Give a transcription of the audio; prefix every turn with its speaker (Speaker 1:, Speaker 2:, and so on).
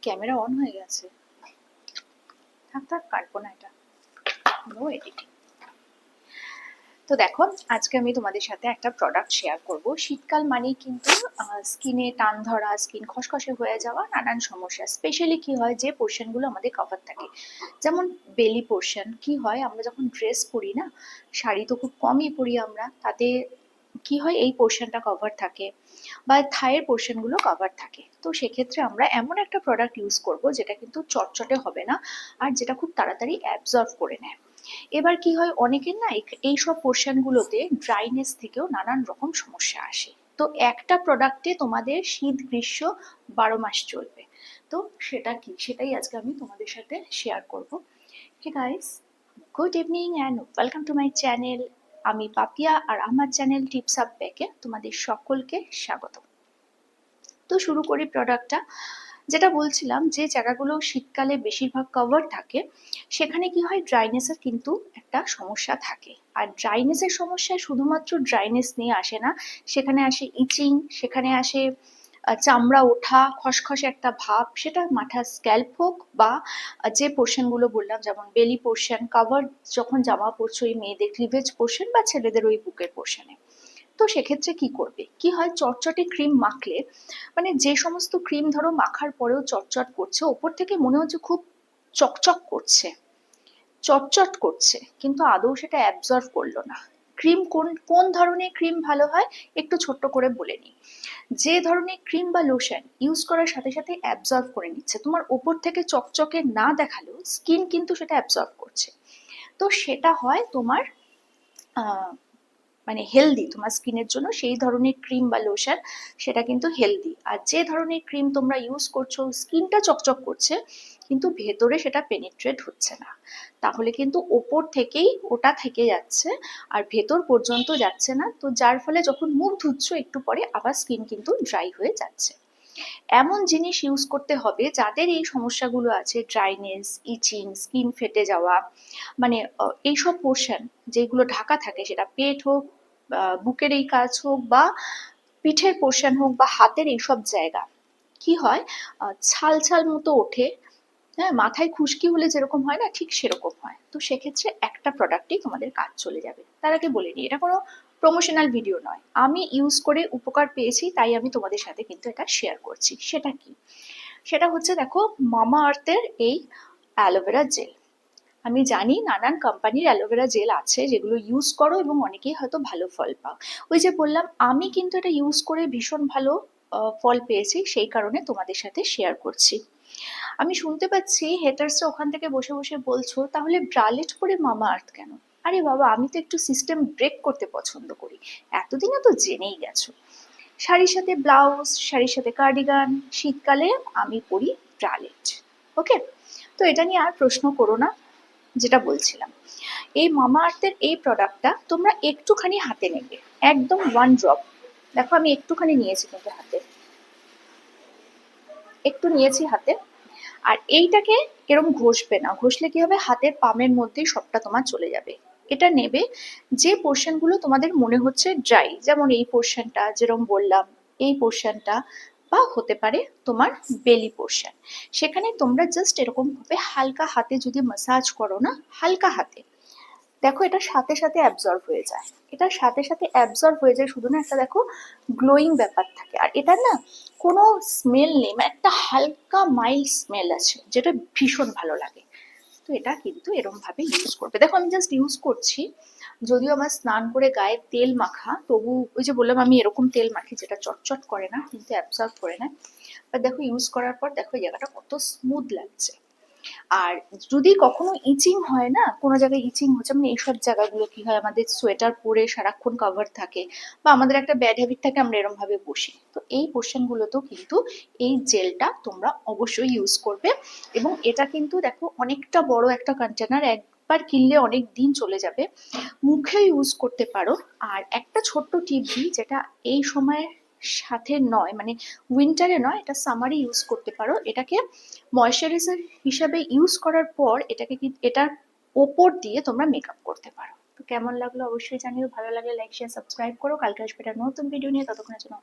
Speaker 1: Camera on হয়ে গেছে। থাক থাক, কাটবো না এটা, নো এডিটিং। তো দেখো, আজকে আমি তোমাদের সাথে একটা প্রোডাক্ট শেয়ার করব। শীতকাল মানেই কিন্তু স্কিনে টান ধরা, স্কিন খসখসে হয়ে যাওয়া, নানান সমস্যা। স্পেশালি কি হয়, যে পোর্শনগুলো আমাদের কভার থাকে, যেমন বেলি পোর্শন। কি হয়, আমরা যখন ড্রেস পরি না, শাড়ি তো খুব কমই পরি আমরা, তাতে কি হয় এই পোর্শনটা কভার থাকে, বা থাইয়ের পোর্শনগুলো কভার থাকে। তো সেক্ষেত্রে আমরা এমন একটা প্রোডাক্ট ইউজ করব যেটা কিন্তু চটচটে হবে না, আর যেটা খুব তাড়াতাড়ি অ্যাবজর্ব করে নেয়। এবার কি হয়, অনেকের না এই সব পোর্শনগুলোতে ড্রাইনেস থেকেও নানান রকম সমস্যা আসে। তো একটা প্রোডাক্টে তোমাদের শীত গ্রীষ্ম 12 মাস চলবে। তো সেটা কি, সেটাই আজকে আমি তোমাদের সাথে শেয়ার করব। Hey guys, good evening and welcome to my channel. আমি পাপিয়া, আর আমার চ্যানেল টিপস আপ ব্যাকে তোমাদের সকলকে স্বাগত। তো শুরু করি প্রোডাক্টটা। যেটা বলছিলাম, যে জায়গাগুলো শীতকালে বেশিরভাগ কভার থাকে, সেখানে কি হয়, ড্রাইনেসের কিন্তু একটা সমস্যা থাকে। আর ড্রাইনেসের সমস্যায় শুধুমাত্র ড্রাইনেস নিয়ে আসে না, সেখানে আসে ইচিং, সেখানে আসে চামড়া ওঠা, খসখসে একটা ভাব, সেটা মাথার স্ক্যাল্প হোক বা যে পোর্শনগুলো বললাম, যেমন বেলি পোর্শন, কভার যখন জামা পরছো ওই মেয়েদের ক্লিভেজ পোর্শন, বা ছেলেদের ওই বুকের পোর্শনে। তো সেক্ষেত্রে কি করবে, কি হয়, চটচটে ক্রিম মাখলে, মানে যে সমস্ত ক্রিম ধরো মাখার পরেও চটচট করছে, ওপর থেকে মনে হচ্ছে খুব চকচক করছে, চটচট করছে, কিন্তু আদৌ সেটা অ্যাবজর্ব করলো না। ক্রিম কোন কোন ধরনের ক্রিম ভালো হয় একটু ছোট্ট করে বলে নিই। যে ধরনের ক্রিম বা লোশন ইউজ করার সাথে সাথে অ্যাবজর্ব করে নিচ্ছে, তোমার ওপর থেকে চকচকে না দেখালেও স্কিন কিন্তু সেটা অ্যাবজর্ব করছে, তো সেটা হয় তোমার মানে হেলদি তোমার স্কিনের জন্য। সেই ধরনের ক্রিম বা লোশন সেটা কিন্তু হেলদি। আর যে ধরনের ক্রিম তোমরা ইউজ করছো, স্কিনটা চকচক করছে কিন্তু ভেতরে সেটা পেনিট্রেট হচ্ছে না, তাহলে কিন্তু ওপর থেকেই ওটা থেকে যাচ্ছে আর ভেতর পর্যন্ত যাচ্ছে না। তো যার ফলে যখন মুখ ধুচ্ছ একটু পরে আবার স্কিন কিন্তু ড্রাই হয়ে যাচ্ছে। এমন জিনিস ইউজ করতে হবে যাদের এই সমস্যাগুলো আছে, ড্রাইনেস, ইচিং, স্কিন ফেটে যাওয়া, মানে এইসব পোর্শন যেগুলো ঢাকা থাকে, সেটা পেট হোক, বুকের এই কাজ হোক, বা পিঠের পোর্শন হোক, বা হাতের এইসব জায়গা, কি হয়, ছাল ছাল মতো ওঠে, হ্যাঁ, মাথায় খুশকি হলে যেরকম হয় না, ঠিক সেরকম হয়। তো সেক্ষেত্রে একটা প্রোডাক্টই তোমাদের কাজ চলে যাবে। তার আগে বলে নিই, এটা কোনো প্রমোশনাল ভিডিও নয়, আমি ইউজ করে উপকার পেয়েছি তাই আমি তোমাদের সাথে কিন্তু এটা শেয়ার করছি। সেটা কি, সেটা হচ্ছে, দেখো, মামা আর্থের এই অ্যালোভেরা জেল। আমি জানি নানান কোম্পানির অ্যালোভেরা জেল আছে যেগুলো ইউজ করো এবং অনেকেই হয়তো ভালো ফল পাও। ওই যে বললাম, আমি কিন্তু এটা ইউজ করে ভীষণ ভালো ফল পেয়েছি, সেই কারণে তোমাদের সাথে শেয়ার করছি। আমি শুনতে পাচ্ছি হেটার্সরা ওখান থেকে বসে বসে বলছো, তাহলে ব্রালেট পরে মামা আর্থ কেন? আরে বাবা, আমি তো একটু সিস্টেম ব্রেক করতে পছন্দ করি, এতদিনে তো জেনেই গেছো। শাড়ির সাথে ব্লাউজ, শাড়ির সাথে কার্ডিগান, শীতকালে আমি পরি ব্রালেট। ওকে, তো এটা নিয়ে আর প্রশ্ন করো না। যেটা বলছিলাম, এই মামা আর্থের এই প্রোডাক্টটা তোমরা একটুখানি হাতে নেবে, একদম 1 ড্রপ। দেখো আমি একটুখানি নিয়েছি কিন্তু হাতে, একটু নিয়েছি হাতে। আর এইটাকে এরম ঘষবে না, ঘষলে কি হবে, হাতের পামের মধ্যেই সবটা তোমার চলে যাবে। এটা নেবে যে পোর্শনগুলো তোমাদের মনে হচ্ছে ড্রাই, যেমন এই পোর্শনটা যেরকম বললাম, এই পোর্শনটা, বা হতে পারে তোমার বেলি পোর্শন, সেখানে তোমরা জাস্ট এরকম ভাবে হালকা হাতে যদি ম্যাসাজ করো না, হালকা হাতে, দেখো এটার সাথে সাথে অ্যাবজর্ব হয়ে যায়। এটার সাথে সাথে অ্যাবজর্ব হয়ে যায়, শুধু না, একটা দেখো গ্লোয়িং ব্যাপার থাকে। আর এটার না কোনো স্মেল নেই, মানে একটা হালকা মাইল্ড স্মেল আছে যেটা ভীষণ ভালো লাগে। তো এটা কিন্তু এরম ভাবে ইউজ করবে। দেখো আমি জাস্ট ইউজ করছি, যদিও আমার স্নান করে গায়ে তেল মাখা, তবু ওই যে বললাম আমি এরকম তেল মাখি যেটা চটচট করে না কিন্তু অ্যাবজর্ব করে না। আর দেখো ইউজ করার পর দেখো এই জায়গাটা কত স্মুথ লাগছে। আর যদি কখনো ইচিং হয় না, কোনো জায়গায় ইচিং হচ্ছে, মানে এইসব জায়গাগুলো কি হয়, আমাদের সোয়েটার পরে সারাক্ষণ কভার থাকে, বা আমাদের একটা ব্যাড হ্যাবিট থাকে, আমরা এরম ভাবে বসি, তো এই পোর্শন গুলোতেও কিন্তু এই জেলটা তোমরা অবশ্যই ইউজ করবে। এবং এটা কিন্তু দেখো অনেকটা বড় একটা কন্টেনার, একবার কিনলে অনেক দিন চলে যাবে, মুখে ইউজ করতে পারো। আর একটা ছোট্ট টিপ দিই, যেটা এই সময় সাথে নয়, মানে উইন্টারে নয়, এটা সামারে ইউজ করতে পারো। এটাকে ময়শ্চারাইজার হিসাবে ইউজ করার পর এটাকে কি এটার ওপর দিয়ে তোমরা মেকআপ করতে পারো। তো কেমন লাগলো অবশ্যই জানিও, ভালো লাগলে লাইক শেয়ার সাবস্ক্রাইব করো। কালকে আসবে একটা নতুন ভিডিও নিয়ে, ততক্ষণের জন্য